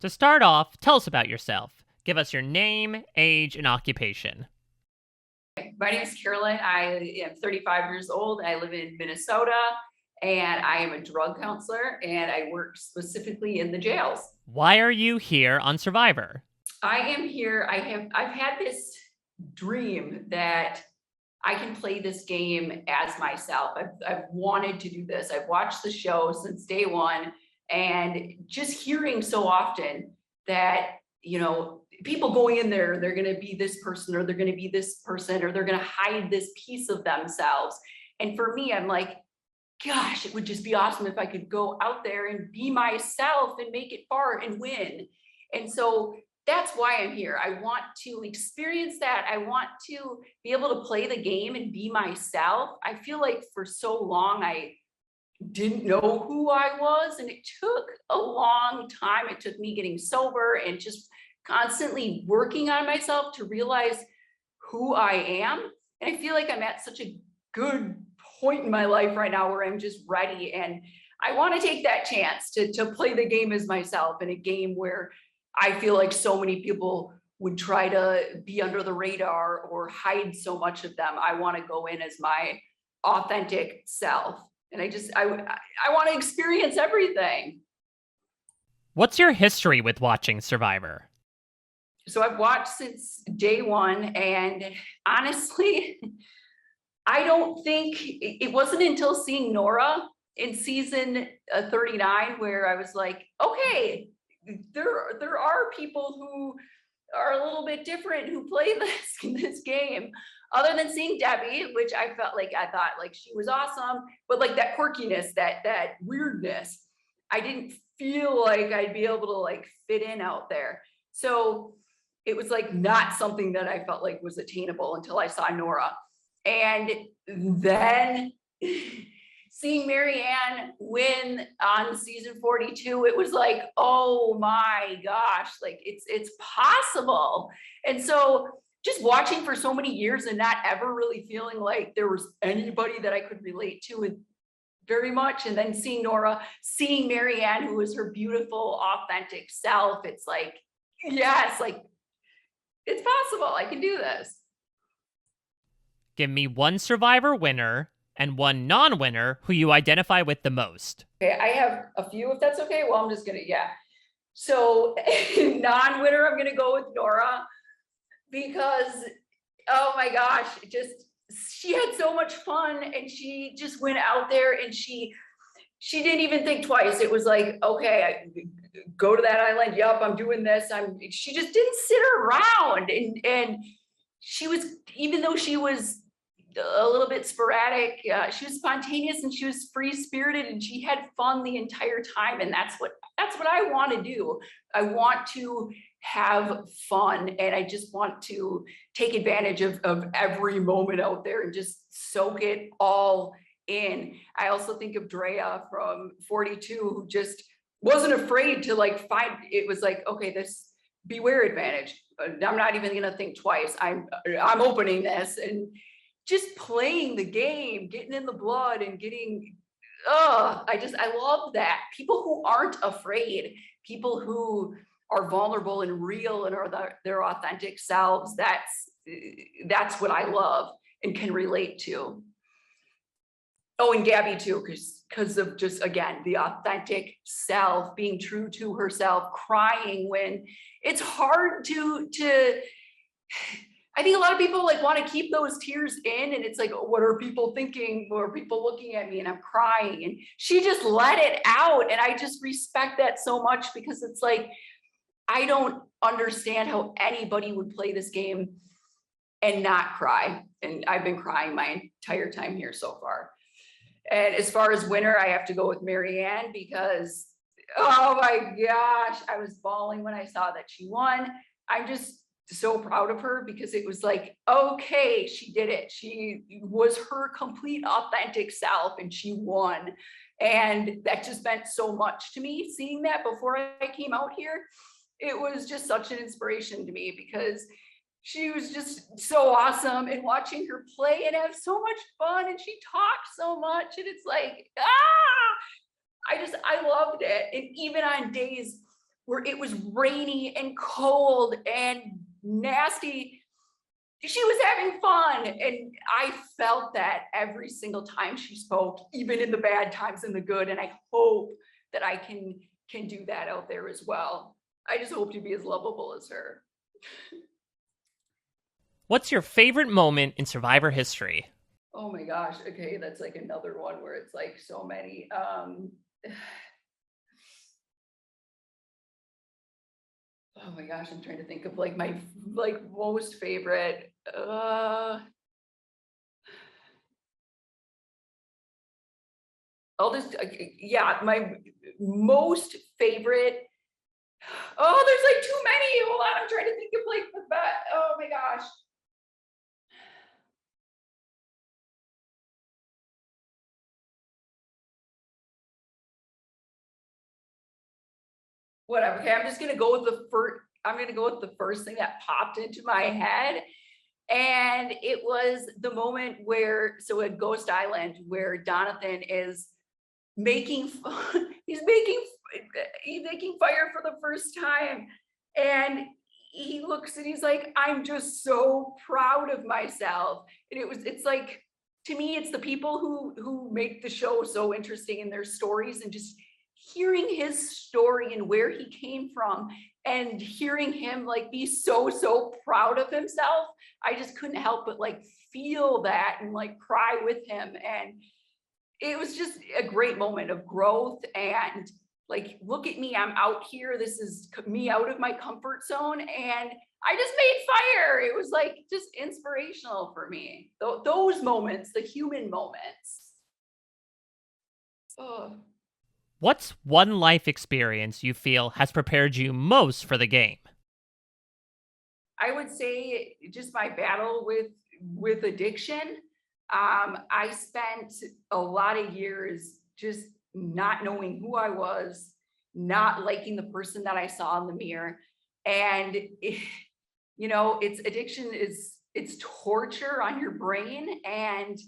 To start off, tell us about yourself. Give us your name, age, and occupation. My name is Carolyn. I am 35 years old. I live in Minnesota, and I am a drug counselor, and I work specifically in the jails. Why are you here on Survivor? I am here. I've had this dream that I can play this game as myself. I've wanted to do this. I've watched the show since day one, and just hearing so often that, people going in there, they're going to be this person, or they're going to be this person, or they're going to hide this piece of themselves. And for me, I'm like, gosh, it would just be awesome if I could go out there and be myself and make it far and win. And so that's why I'm here. I want to experience that. I want to be able to play the game and be myself. I feel like for so long, I didn't know who I was, and it took a long time. It took me getting sober and just constantly working on myself to realize who I am. And I feel like I'm at such a good point in my life right now where I'm just ready. And I want to take that chance to play the game as myself, in a game where I feel like so many people would try to be under the radar or hide so much of them. I want to go in as my authentic self. And I want to experience everything. What's your history with watching Survivor? So I've watched since day one, and honestly, I don't think it wasn't until seeing Nora in season 39 where I was like, okay, there are people who are a little bit different who play this game. Other than seeing Debbie, which I thought like she was awesome, but like that quirkiness, that weirdness, I didn't feel like I'd be able to like fit in out there. So it was like not something that I felt like was attainable until I saw Nora. And then seeing Marianne win on season 42, it was like, oh my gosh, like it's possible. And so just watching for so many years and not ever really feeling like there was anybody that I could relate to very much. And then seeing Nora, seeing Marianne, who was her beautiful, authentic self, it's like, yes, like it's possible. I can do this. Give me one Survivor winner and one non-winner who you identify with the most. Okay, I have a few, if that's okay. Well, I'm just gonna, yeah. So non-winner, I'm gonna go with Nora, because, oh my gosh, she had so much fun, and she just went out there and she didn't even think twice. It was like, okay, I go to that island. Yep, I'm doing this. She just didn't sit around, and she was, even though she was a little bit sporadic, she was spontaneous and she was free spirited, and she had fun the entire time. And that's what I want to do. I want to have fun, and I just want to take advantage of every moment out there and just soak it all in. I also think of Drea from 42, who just wasn't afraid to like find, it was like, okay, this beware advantage. I'm not even gonna think twice. I'm opening this, and just playing the game, getting in the blood and getting, I love that. People who aren't afraid, people who are vulnerable and real and are their authentic selves. That's what I love and can relate to. Oh, and Gabby too, because of just, again, the authentic self, being true to herself, crying when it's hard to I think a lot of people like want to keep those tears in, and it's like, what are people thinking? What are people looking at me? And I'm crying, and she just let it out. And I just respect that so much, because it's like, I don't understand how anybody would play this game and not cry. And I've been crying my entire time here so far. And as far as winner, I have to go with Marianne, because, oh my gosh, I was bawling when I saw that she won. I'm just so proud of her, because it was like, okay, she did it. She was her complete authentic self and she won. And that just meant so much to me, seeing that before I came out here. It was just such an inspiration to me, because she was just so awesome, and watching her play and have so much fun, and she talked so much, and it's like, I loved it. And even on days where it was rainy and cold and nasty. She was having fun. And I felt that every single time she spoke, even in the bad times and the good. And I hope that I can do that out there as well. I just hope to be as lovable as her. What's your favorite moment in Survivor history? Oh my gosh. Okay, that's like another one where it's like so many. Oh my gosh, I'm trying to think of like my like most favorite. I'll just yeah, my most favorite. Oh, there's like too many. Hold on, I'm trying to think of like the best. Oh my gosh. Whatever. Okay, I'm just gonna go with the first. I'm gonna go with the first thing that popped into my head. And it was the moment where, so at Ghost Island, where Jonathan is making, he's making fire for the first time. And he looks and he's like, I'm just so proud of myself. And it's like, to me, it's the people who make the show so interesting in their stories, and just hearing his story and where he came from, and hearing him like be so proud of himself. I just couldn't help but like feel that and like cry with him. And it was just a great moment of growth. And like, look at me, I'm out here. This is me out of my comfort zone. And I just made fire. It was like just inspirational for me. Those moments, the human moments. Oh. What's one life experience you feel has prepared you most for the game? I would say just my battle with addiction. I spent a lot of years just not knowing who I was, not liking the person that I saw in the mirror. And it's addiction it's torture on your brain. And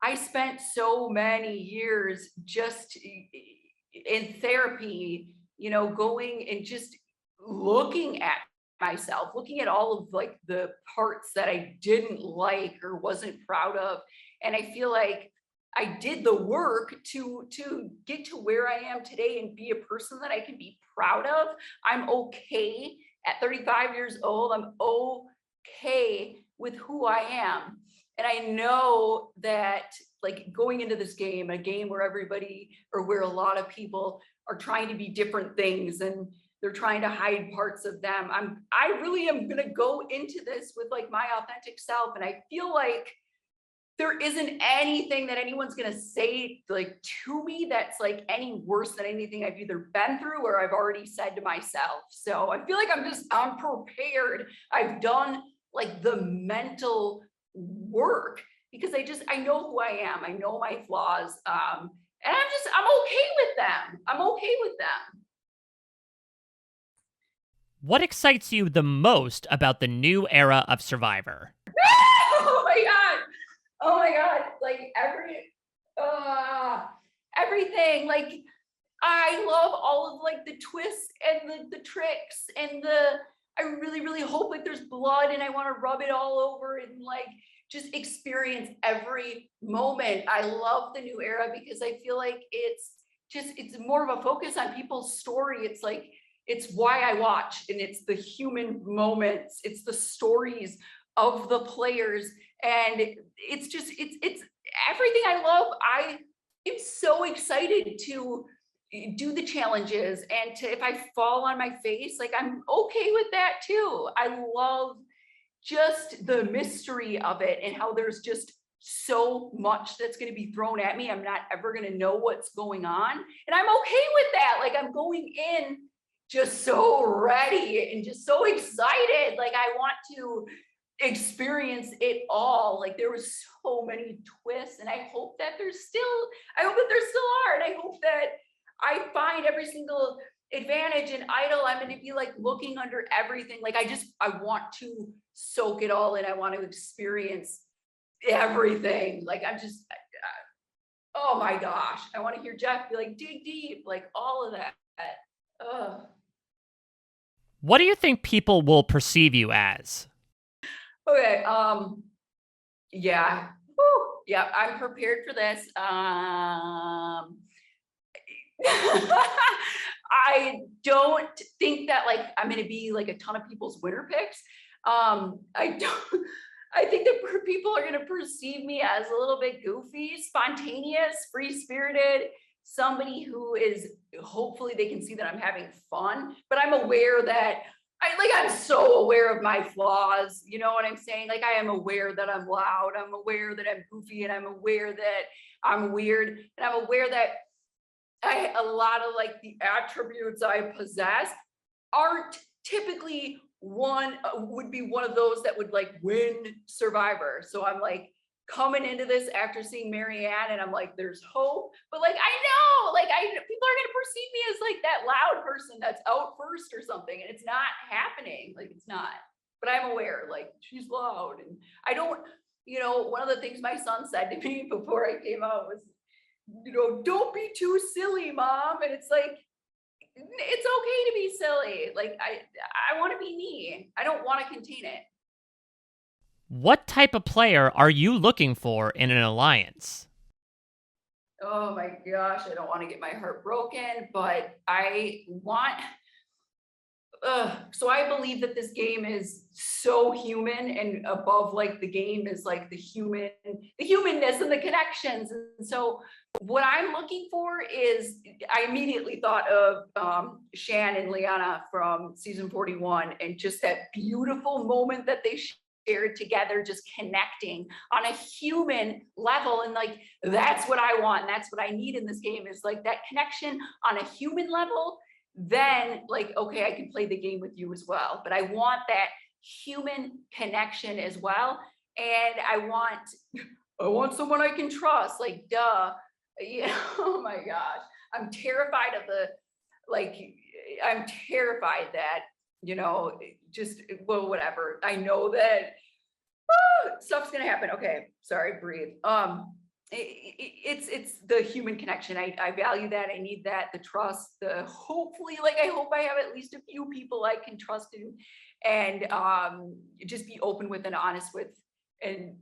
I spent so many years just in therapy, going and just looking at myself, looking at all of like the parts that I didn't like or wasn't proud of. And I feel like I did the work to get to where I am today and be a person that I can be proud of. I'm okay at 35 years old. I'm okay with who I am. And I know that like going into this game, a game where everybody, or where a lot of people are trying to be different things, and they're trying to hide parts of them. I really am gonna go into this with like my authentic self. And I feel like there isn't anything that anyone's gonna say like to me that's like any worse than anything I've either been through or I've already said to myself. So I feel like I'm prepared. I've done like the mental work, because I know who I am. I know my flaws. And I'm okay with them. I'm okay with them. What excites you the most about the new era of Survivor? Oh my God. Oh my God. Like everything. Like I love all of like the twists and the tricks and I really hope like there's blood and I want to rub it all over and like just experience every moment. I love the new era because I feel like it's more of a focus on people's story. It's like, it's why I watch, and it's the human moments. It's the stories of the players. And it's everything I love. I am so excited to do the challenges, and to, if I fall on my face, like I'm okay with that too. I love just the mystery of it, and how there's just so much that's going to be thrown at me. I'm not ever going to know what's going on, and I'm okay with that. Like I'm going in just so ready and just so excited. Like I want to experience it all. Like there was so many twists, and I hope that there still are, and I hope that I find every single advantage and idol. I'm going to be like looking under everything. Like I want to soak it all in. I want to experience everything. Like oh my gosh, I want to hear Jeff be like, dig deep, like all of that. Ugh. What do you think people will perceive you as? Okay, yeah. Woo, yeah, I'm prepared for this. I don't think that like I'm gonna be like a ton of people's winner picks. I don't. I think that people are gonna perceive me as a little bit goofy, spontaneous, free spirited, somebody who is hopefully they can see that I'm having fun. But I'm aware that I'm so aware of my flaws. You know what I'm saying? Like I am aware that I'm loud. I'm aware that I'm goofy, and I'm aware that I'm weird, and I'm aware that a lot of like the attributes I possess aren't typically one would be one of those that would like win Survivor. So I'm like coming into this after seeing Marianne, and I'm like, there's hope. But like I know, like people are gonna perceive me as like that loud person that's out first or something, and it's not happening. Like it's not. But I'm aware, like she's loud, and I don't. One of the things my son said to me before I came out was, don't be too silly, mom. And it's like, it's okay to be silly. Like I want to be me. I don't want to contain it. What type of player are you looking for in an alliance? Oh my gosh, I don't want to get my heart broken, but I want. So I believe that this game is so human, and above like the game is like the humanness and the connections. And so what I'm looking for is, I immediately thought of Shan and Liana from season 41, and just that beautiful moment that they shared together, just connecting on a human level. And like, that's what I want. And that's what I need in this game, is like that connection on a human level. Then like, okay, I can play the game with you as well, but I want that human connection as well. And I want someone I can trust, like duh. Oh my gosh, I'm terrified of like I'm terrified that, just, well, whatever, I know that stuff's gonna happen. Okay, sorry, breathe. It's the human connection. I value that. I need that. The trust. The hopefully, like I hope I have at least a few people I can trust in, and just be open with and honest with, and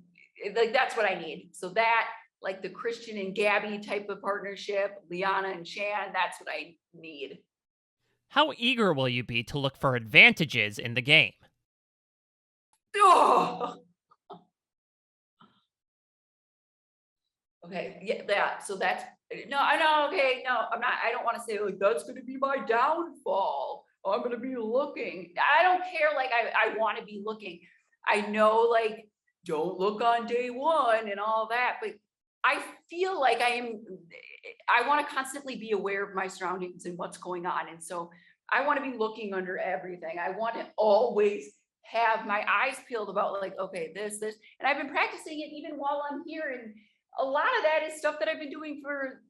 like that's what I need. So that, like the Christian and Gabby type of partnership, Liana and Shan, that's what I need. How eager will you be to look for advantages in the game? Oh, okay, yeah, that. So that's no, I know. Okay, no, I'm not. I don't want to say like that's going to be my downfall. I'm going to be looking. I don't care. Like I want to be looking. I know, like don't look on day one and all that, but I feel like I want to constantly be aware of my surroundings and what's going on, and so I want to be looking under everything. I want to always have my eyes peeled about like, okay, this, and I've been practicing it even while I'm here, and a lot of that is stuff that I've been doing for,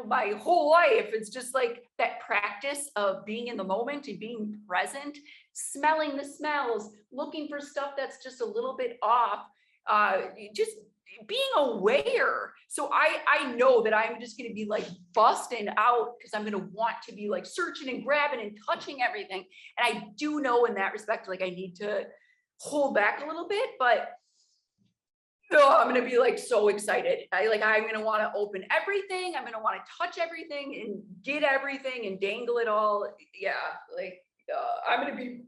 my whole life. It's just like that practice of being in the moment and being present, smelling the smells, looking for stuff that's just a little bit off, just being aware. So I know that I'm just going to be like busting out, because I'm going to want to be like searching and grabbing and touching everything. And I do know in that respect, like I need to hold back a little bit, but no, I'm gonna be like so excited. I'm gonna want to open everything. I'm gonna want to touch everything and get everything and dangle it all. Yeah, like I'm gonna be.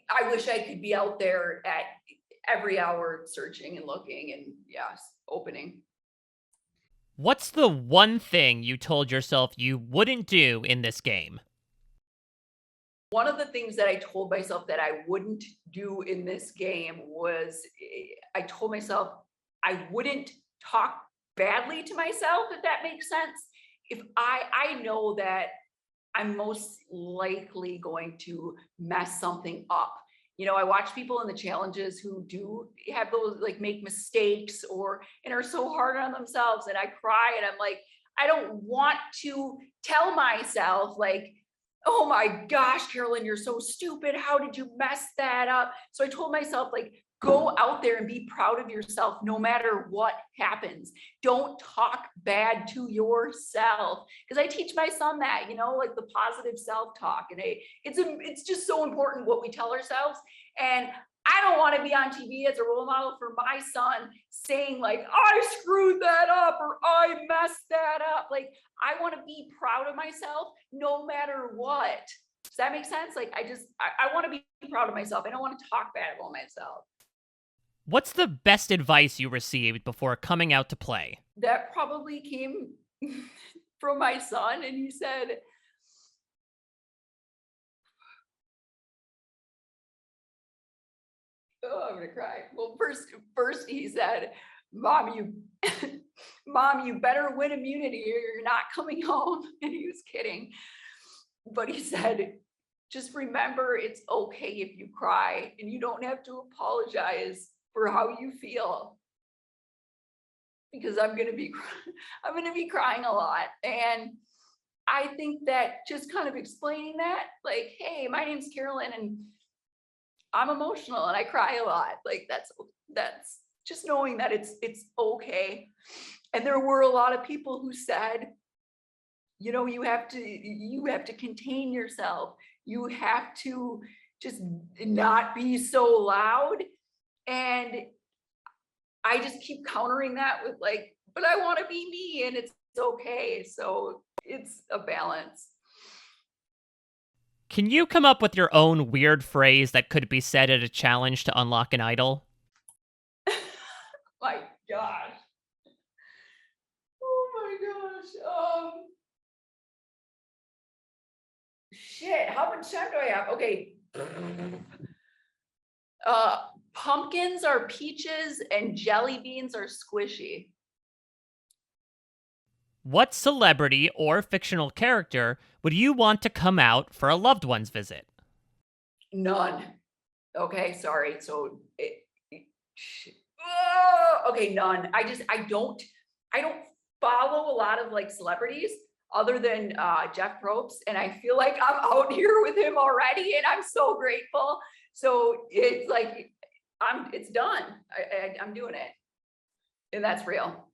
I wish I could be out there at every hour searching and looking and yes, opening. What's the one thing you told yourself you wouldn't do in this game? One of the things that I told myself that I wouldn't do in this game was, I told myself I wouldn't talk badly to myself, if that makes sense. If I know that I'm most likely going to mess something up. I watch people in the challenges who do have those, like make mistakes or and are so hard on themselves, and I cry, and I'm like, I don't want to tell myself like, oh my gosh, Carolyn, you're so stupid. How did you mess that up? So I told myself, like, go out there and be proud of yourself no matter what happens. Don't talk bad to yourself. Because I teach my son that, like the positive self-talk. And it's just so important what we tell ourselves. And I don't want to be on TV as a role model for my son saying like, I screwed that up or I messed that up. Like, I want to be proud of myself no matter what. Does that make sense? Like, I want to be proud of myself. I don't want to talk bad about myself. What's the best advice you received before coming out to play? That probably came from my son, and he said, oh, I'm gonna cry. Well, first he said, Mom, you better win immunity or you're not coming home. And he was kidding. But he said, just remember, it's okay if you cry, and you don't have to apologize for how you feel, because I'm going to be crying a lot. And I think that just kind of explaining that, like, hey, my name's Carolyn and I'm emotional and I cry a lot. Like, that's just knowing that it's okay. And there were a lot of people who said, you have to contain yourself. You have to just not be so loud. And I just keep countering that with like, but I want to be me and it's okay. So it's a balance. Can you come up with your own weird phrase that could be said at a challenge to unlock an idol? My gosh. Oh my gosh. Shit, how much time do I have? Okay. Pumpkins are peaches and jelly beans are squishy. What celebrity or fictional character would you want to come out for a loved one's visit? None. Okay, sorry. So okay, none. I don't follow a lot of like celebrities other than Jeff Probst, and I feel like I'm out here with him already, and I'm so grateful. So it's like it's done. I'm doing it, and that's real.